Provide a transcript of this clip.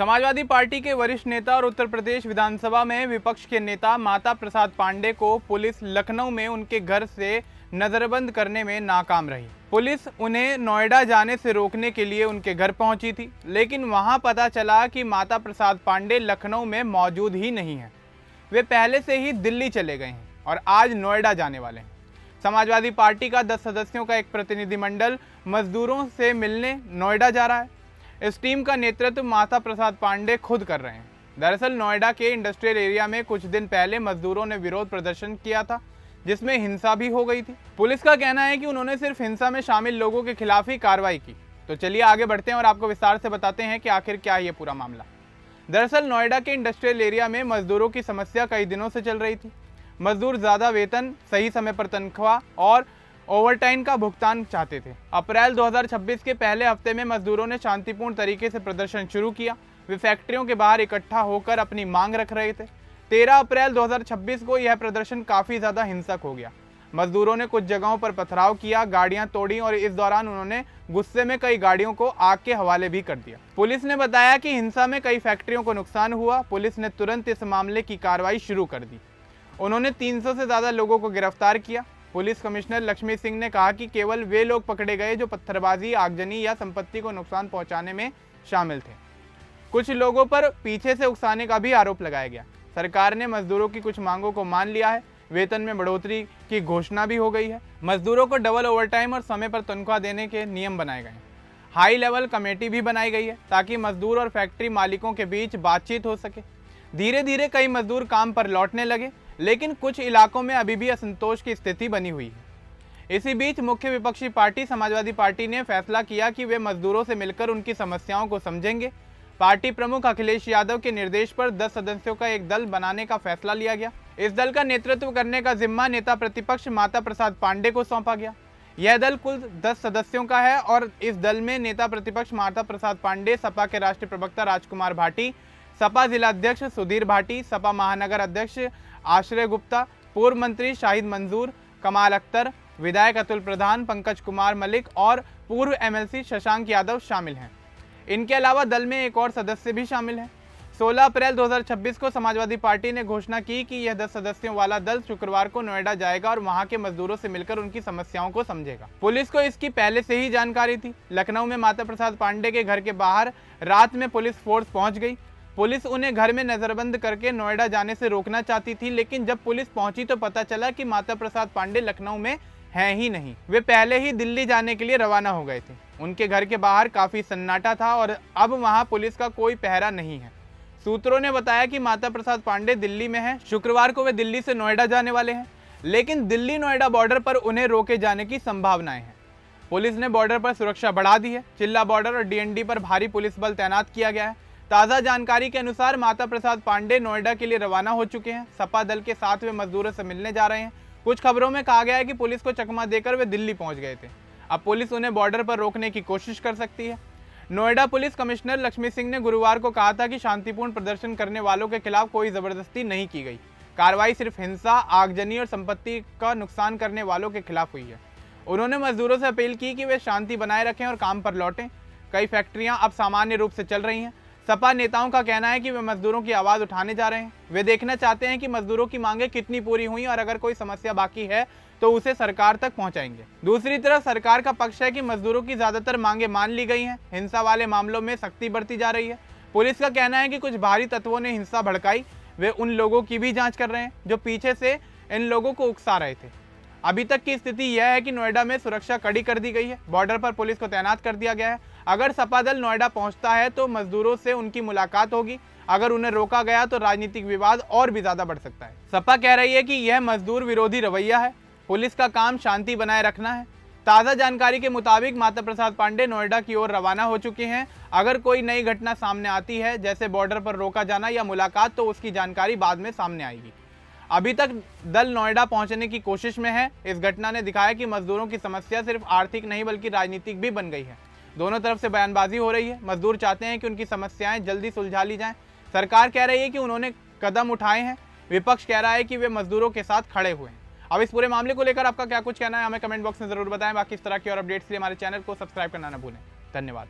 Samajwadi party के वरिष्ठ नेता और उत्तर प्रदेश विधानसभा में विपक्ष के नेता माता प्रसाद पांडे को पुलिस लखनऊ में उनके घर से नजरबंद करने में नाकाम रही। पुलिस उन्हें नोएडा जाने से रोकने के लिए उनके घर पहुंची थी, लेकिन वहां पता चला कि माता प्रसाद पांडे लखनऊ में मौजूद ही नहीं है। वे पहले से ही दिल्ली चले गए हैं और आज नोएडा जाने वाले हैं। समाजवादी पार्टी का 10 सदस्यों का एक प्रतिनिधिमंडल मजदूरों से मिलने नोएडा जा रहा है। इस टीम का नेतृत्व माता प्रसाद पांडे खुद कर रहे हैं। दरअसल नोएडा के इंडस्ट्रियल एरिया में कुछ दिन पहले मजदूरों ने विरोध प्रदर्शन किया था, जिसमें हिंसा भी हो गई थी। पुलिस का कहना है कि उन्होंने सिर्फ हिंसा में शामिल लोगों के खिलाफ ही कार्रवाई की। तो चलिए आगे बढ़ते हैं और आपको विस्तार से बताते हैं कि आखिर क्या है ये पूरा मामला। दरअसल नोएडा के इंडस्ट्रियल एरिया में मजदूरों की समस्या कई दिनों से चल रही थी। मजदूर ज़्यादा वेतन, सही समय पर तनख्वाह और ओवरटाइम का भुगतान चाहते थे। अप्रैल 2026 के पहले हफ्ते में मजदूरों ने शांतिपूर्ण तरीके से प्रदर्शन शुरू किया। वे फैक्ट्रियों के बाहर इकट्ठा होकर अपनी मांग रख रहे थे। 13 अप्रैल 2026 को यह प्रदर्शन काफ़ी ज़्यादा हिंसक हो गया। मजदूरों ने कुछ जगहों पर पथराव किया, गाड़ियां तोड़ी और इस दौरान उन्होंने गुस्से में कई गाड़ियों को आग के हवाले भी कर दिया। पुलिस ने बताया कि हिंसा में कई फैक्ट्रियों को नुकसान हुआ। पुलिस ने तुरंत इस मामले की कार्रवाई शुरू कर दी। उन्होंने 300 से ज़्यादा लोगों को गिरफ्तार किया। पुलिस कमिश्नर लक्ष्मी सिंह ने कहा कि केवल वे लोग पकड़े गए जो पत्थरबाजी, आगजनी या संपत्ति को नुकसान पहुंचाने में शामिल थे। कुछ लोगों पर पीछे से उकसाने का भी आरोप लगाया गया। सरकार ने मजदूरों की कुछ मांगों को मान लिया है। वेतन में बढ़ोतरी की घोषणा भी हो गई है। मजदूरों को डबल ओवरटाइम और समय पर तनख्वाह देने के नियम बनाए गए हैं। हाई लेवल कमेटी भी बनाई गई है ताकि मजदूर और फैक्ट्री मालिकों के बीच बातचीत हो सके। धीरे धीरे कई मजदूर काम पर लौटने लगे, लेकिन कुछ इलाकों में अभी भी असंतोष की स्थिति बनी हुई है। इसी बीच मुख्य विपक्षी पार्टी समाजवादी पार्टी ने फैसला किया कि वे मजदूरों से मिलकर उनकी समस्याओं को समझेंगे। पार्टी प्रमुख अखिलेश यादव के निर्देश पर 10 सदस्यों का एक दल बनाने का फैसला लिया गया। इस दल का नेतृत्व करने का जिम्मा नेता प्रतिपक्ष माता प्रसाद पांडे को सौंपा गया। यह दल कुल 10 सदस्यों का है और इस दल में नेता प्रतिपक्ष माता प्रसाद पांडे, सपा के राष्ट्रीय प्रवक्ता राजकुमार भाटी, सपा जिलाध्यक्ष सुधीर भाटी, सपा महानगर अध्यक्ष आश्रय गुप्ता, पूर्व मंत्री शाहिद मंजूर, कमाल अख्तर, विधायक अतुल प्रधान, पंकज कुमार मलिक और पूर्व एमएलसी शशांक यादव शामिल हैं। इनके अलावा दल में एक और सदस्य भी शामिल हैं। 16 अप्रैल 2026 को समाजवादी पार्टी ने घोषणा की कि यह 10 सदस्यों वाला दल शुक्रवार को नोएडा जाएगा और वहां के मजदूरों से मिलकर उनकी समस्याओं को समझेगा। पुलिस को इसकी पहले से ही जानकारी थी। लखनऊ में माता प्रसाद पांडे के घर के बाहर रात में पुलिस फोर्स पहुंच गई। पुलिस उन्हें घर में नजरबंद करके नोएडा जाने से रोकना चाहती थी, लेकिन जब पुलिस पहुंची तो पता चला कि माता प्रसाद पांडे लखनऊ में हैं ही नहीं। वे पहले ही दिल्ली जाने के लिए रवाना हो गए थे। उनके घर के बाहर काफी सन्नाटा था और अब वहां पुलिस का कोई पहरा नहीं है। सूत्रों ने बताया कि माता प्रसाद पांडे दिल्ली में हैं। शुक्रवार को वे दिल्ली से नोएडा जाने वाले हैं, लेकिन दिल्ली नोएडा बॉर्डर पर उन्हें रोके जाने की संभावनाएं हैं। पुलिस ने बॉर्डर पर सुरक्षा बढ़ा दी है। चिल्ला बॉर्डर और डीएनडी पर भारी पुलिस बल तैनात किया गया है। ताज़ा जानकारी के अनुसार माता प्रसाद पांडे नोएडा के लिए रवाना हो चुके हैं। सपा दल के साथ वे मजदूरों से मिलने जा रहे हैं। कुछ खबरों में कहा गया है कि पुलिस को चकमा देकर वे दिल्ली पहुंच गए थे। अब पुलिस उन्हें बॉर्डर पर रोकने की कोशिश कर सकती है। नोएडा पुलिस कमिश्नर लक्ष्मी सिंह ने गुरुवार को कहा था कि शांतिपूर्ण प्रदर्शन करने वालों के खिलाफ कोई जबरदस्ती नहीं की गई। कार्रवाई सिर्फ हिंसा, आगजनी और संपत्ति का नुकसान करने वालों के खिलाफ हुई है। उन्होंने मजदूरों से अपील की कि वे शांति बनाए रखें और काम पर लौटें। कई फैक्ट्रियां अब सामान्य रूप से चल रही हैं। सपा नेताओं का कहना है कि वे मजदूरों की आवाज़ उठाने जा रहे हैं। वे देखना चाहते हैं कि मजदूरों की मांगें कितनी पूरी हुई और अगर कोई समस्या बाकी है तो उसे सरकार तक पहुंचाएंगे। दूसरी तरफ सरकार का पक्ष है कि मजदूरों की ज़्यादातर मांगें मान ली गई हैं। हिंसा वाले मामलों में सख्ती बरती जा रही है। पुलिस का कहना है कि कुछ भारी तत्वों ने हिंसा भड़काई। वे उन लोगों की भी जाँच कर रहे हैं जो पीछे से इन लोगों को उकसा रहे थे। अभी तक की स्थिति यह है कि नोएडा में सुरक्षा कड़ी कर दी गई है। बॉर्डर पर पुलिस को तैनात कर दिया गया है। अगर सपा दल नोएडा पहुंचता है तो मजदूरों से उनकी मुलाकात होगी। अगर उन्हें रोका गया तो राजनीतिक विवाद और भी ज्यादा बढ़ सकता है। सपा कह रही है कि यह मजदूर विरोधी रवैया है। पुलिस का काम शांति बनाए रखना है। ताज़ा जानकारी के मुताबिक माता प्रसाद पांडे नोएडा की ओर रवाना हो चुके हैं। अगर कोई नई घटना सामने आती है, जैसे बॉर्डर पर रोका जाना या मुलाकात, तो उसकी जानकारी बाद में सामने आएगी। अभी तक दल नोएडा पहुंचने की कोशिश में है। इस घटना ने दिखाया कि मजदूरों की समस्या सिर्फ आर्थिक नहीं बल्कि राजनीतिक भी बन गई है। दोनों तरफ से बयानबाजी हो रही है। मजदूर चाहते हैं कि उनकी समस्याएं जल्दी सुलझा ली जाएं। सरकार कह रही है कि उन्होंने कदम उठाए हैं। विपक्ष कह रहा है कि वे मजदूरों के साथ खड़े हुए हैं। अब इस पूरे मामले को लेकर आपका क्या कुछ कहना है, हमें कमेंट बॉक्स में जरूर बताएं। बाकी इस तरह की और अपडेट्स के लिए हमारे चैनल को सब्सक्राइब करना ना भूलें। धन्यवाद।